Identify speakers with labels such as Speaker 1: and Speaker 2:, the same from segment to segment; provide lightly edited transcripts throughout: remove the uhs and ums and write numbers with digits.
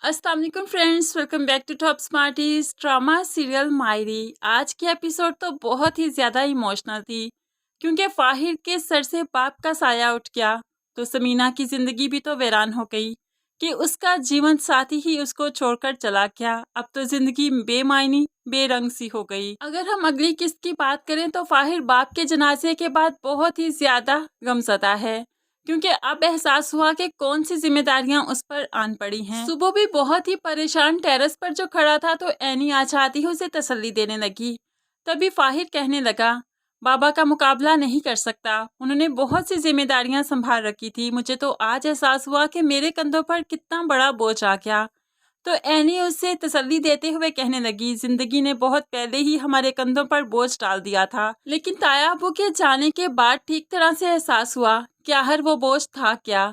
Speaker 1: अस्सलाम वालेकुम friends, welcome back to Top Smarties drama serial Mayri. आज की एपिसोड तो बहुत ही ज़्यादा इमोशनल थी क्योंकि फाहिर के सर से बाप का साया उठ गया तो समीना की ज़िंदगी भी तो वीरान हो गई कि उसका जीवन साथी ही उसको छोड़कर चला गया। अब तो ज़िंदगी बेमायनी बेरंग सी हो गई। अगर हम अगली किस्त की बात करें तो फाहिर बाप के जनाजे के बाद बहुत ही ज़्यादा गमज़दा है क्योंकि अब एहसास हुआ कि कौन सी जिम्मेदारियां उस पर आन पड़ी हैं। सुबह भी बहुत ही परेशान टेरेस पर जो खड़ा था तो एनी आज आती ही उसे तसल्ली देने लगी। तभी फाहिर कहने लगा, बाबा का मुकाबला नहीं कर सकता, उन्होंने बहुत सी जिम्मेदारियां संभाल रखी थी। मुझे तो आज एहसास हुआ कि मेरे कंधों पर कितना बड़ा बोझ आ गया। तो एनी उसे तसल्ली देते हुए कहने लगी, जिंदगी ने बहुत पहले ही हमारे कंधों पर बोझ डाल दिया था, लेकिन ताया अबू के जाने के बाद ठीक तरह से एहसास हुआ कि आखिर वो बोझ था क्या।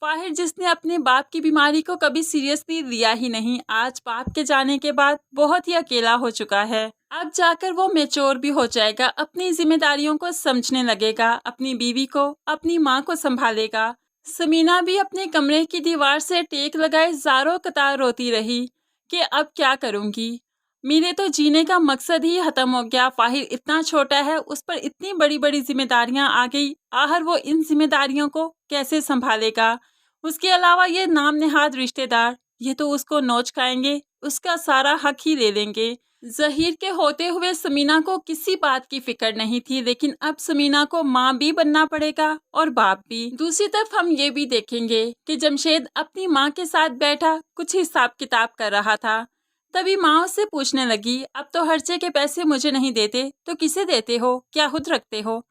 Speaker 1: फाहिर जिसने अपने बाप की बीमारी को कभी सीरियसली लिया ही नहीं, आज बाप के जाने के बाद बहुत ही अकेला हो चुका है। अब जाकर वो मैच्योर भी हो जाएगा, अपनी जिम्मेदारियों को समझने लगेगा, अपनी बीवी को अपनी माँ को संभालेगा। समीना भी अपने कमरे की दीवार से टेक लगाए ज़ारों कतार रोती रही कि अब क्या करूंगी, मेरे तो जीने का मकसद ही खत्म हो गया। फाहिर इतना छोटा है, उस पर इतनी बड़ी बड़ी जिम्मेदारियां आ गई, आखिर वो इन जिम्मेदारियों को कैसे संभालेगा। उसके अलावा ये नाम नेहाद रिश्तेदार, ये तो उसको नोच खाएंगे, उसका सारा हक ही ले लेंगे। जहीर के होते हुए समीना को किसी बात की फिक्र नहीं थी, लेकिन अब समीना को माँ भी बनना पड़ेगा और बाप भी। दूसरी तरफ हम ये भी देखेंगे कि जमशेद अपनी माँ के साथ बैठा कुछ हिसाब किताब कर रहा था। तभी माँ उससे पूछने लगी, अब तो खर्चे के पैसे मुझे नहीं देते तो किसे देते हो, क्या खुद रखते हो।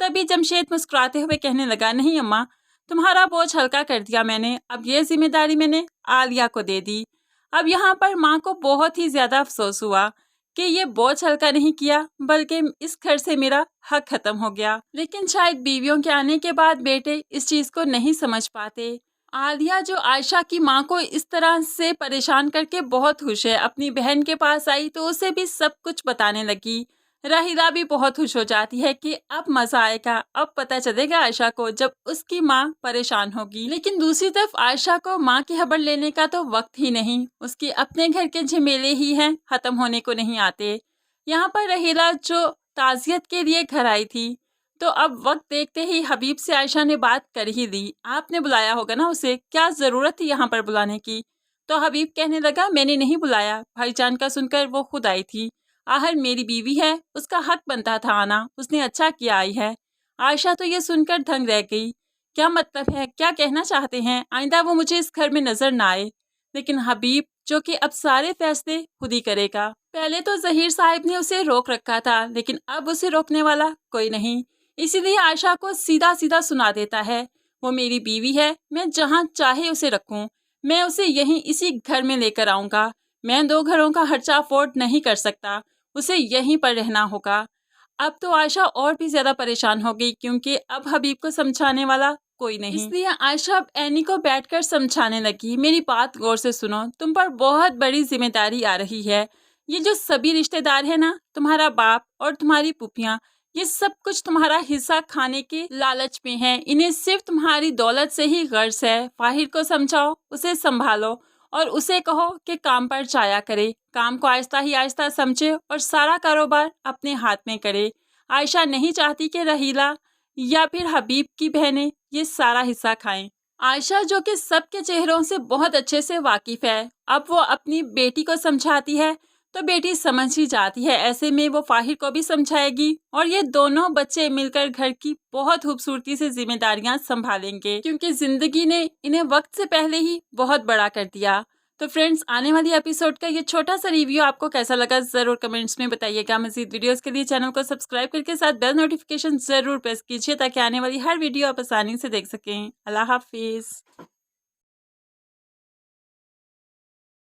Speaker 1: तभी जमशेद मुस्कुराते हुए कहने लगा, नहीं अम्मा, तुम्हारा बोझ हल्का कर दिया मैंने, अब ये जिम्मेदारी मैंने आलिया को दे दी। अब यहाँ पर माँ को बहुत ही ज्यादा अफसोस हुआ कि ये बोझ हल्का नहीं किया, बल्कि इस घर से मेरा हक खत्म हो गया। लेकिन शायद बीवियों के आने के बाद बेटे इस चीज को नहीं समझ पाते। आलिया जो आयशा की माँ को इस तरह से परेशान करके बहुत खुश है, अपनी बहन के पास आई तो उसे भी सब कुछ बताने लगी। राहिला भी बहुत खुश हो जाती है कि अब मजा आएगा, अब पता चलेगा आयशा को जब उसकी माँ परेशान होगी। लेकिन दूसरी तरफ आयशा को माँ की खबर लेने का तो वक्त ही नहीं, उसके अपने घर के झमेले ही हैं, खत्म होने को नहीं आते। यहाँ पर राहिला जो ताजियत के लिए घर आई थी तो अब वक्त देखते ही हबीब से आयशा ने बात कर ही ली। आपने बुलाया होगा ना उसे, क्या जरूरत थी यहाँ पर बुलाने की। तो हबीब कहने लगा, मैंने नहीं बुलाया, भाईजान का सुनकर वो खुद आई थी, आखिर मेरी बीवी है, उसका हक बनता था आना, उसने अच्छा किया आई है। आयशा तो ये सुनकर दंग रह गई, क्या मतलब है, क्या कहना चाहते हैं, आइंदा वो मुझे इस घर में नजर ना आए। लेकिन हबीब जो कि अब सारे फैसले खुद ही करेगा। पहले तो जहीर साहिब ने उसे रोक रखा था, लेकिन अब उसे रोकने वाला कोई नहीं, इसीलिए आयशा को सीधा सीधा सुना देता है, वो मेरी बीवी है, मैं जहाँ चाहे उसे रखूं, मैं उसे यहीं इसी घर में लेकर आऊंगा, मैं 2 घरों का खर्चा अफोर्ड नहीं कर सकता, उसे यहीं पर रहना होगा। अब तो आयशा और भी ज्यादा परेशान हो गई क्योंकि अब हबीब को समझाने वाला कोई नहीं, इसलिए आयशा अब एनी को बैठकर समझाने लगी, मेरी बात गौर से सुनो, तुम पर बहुत बड़ी जिम्मेदारी आ रही है। ये जो सभी रिश्तेदार है ना, तुम्हारा बाप और तुम्हारी पुफियाँ, ये सब कुछ तुम्हारा हिस्सा खाने के लालच में है, इन्हें सिर्फ तुम्हारी दौलत से ही गर्ज है। फाहिर को समझाओ, उसे संभालो और उसे कहो कि काम पर जाया करे, काम को आहिस्ता ही आहिस्ता समझे और सारा कारोबार अपने हाथ में करे। आयशा नहीं चाहती कि रहीला या फिर हबीब की बहनें ये सारा हिस्सा खाएं। आयशा जो कि सबके चेहरों से बहुत अच्छे से वाकिफ है, अब वो अपनी बेटी को समझाती है तो बेटी समझ ही जाती है, ऐसे में वो फाहिर को भी समझाएगी और ये दोनों बच्चे मिलकर घर की बहुत खूबसूरती से जिम्मेदारियां संभालेंगे क्योंकि जिंदगी ने इन्हें वक्त से पहले ही बहुत बड़ा कर दिया। तो फ्रेंड्स, आने वाली एपिसोड का ये छोटा सा रिव्यू आपको कैसा लगा जरूर कमेंट्स में बताइएगा। मज़ीद वीडियोस के लिए चैनल को सब्सक्राइब करके साथ बेल नोटिफिकेशन जरूर प्रेस कीजिए ताकि आने वाली हर वीडियो आप आसानी से देख सकें। अल्लाह हाफिज।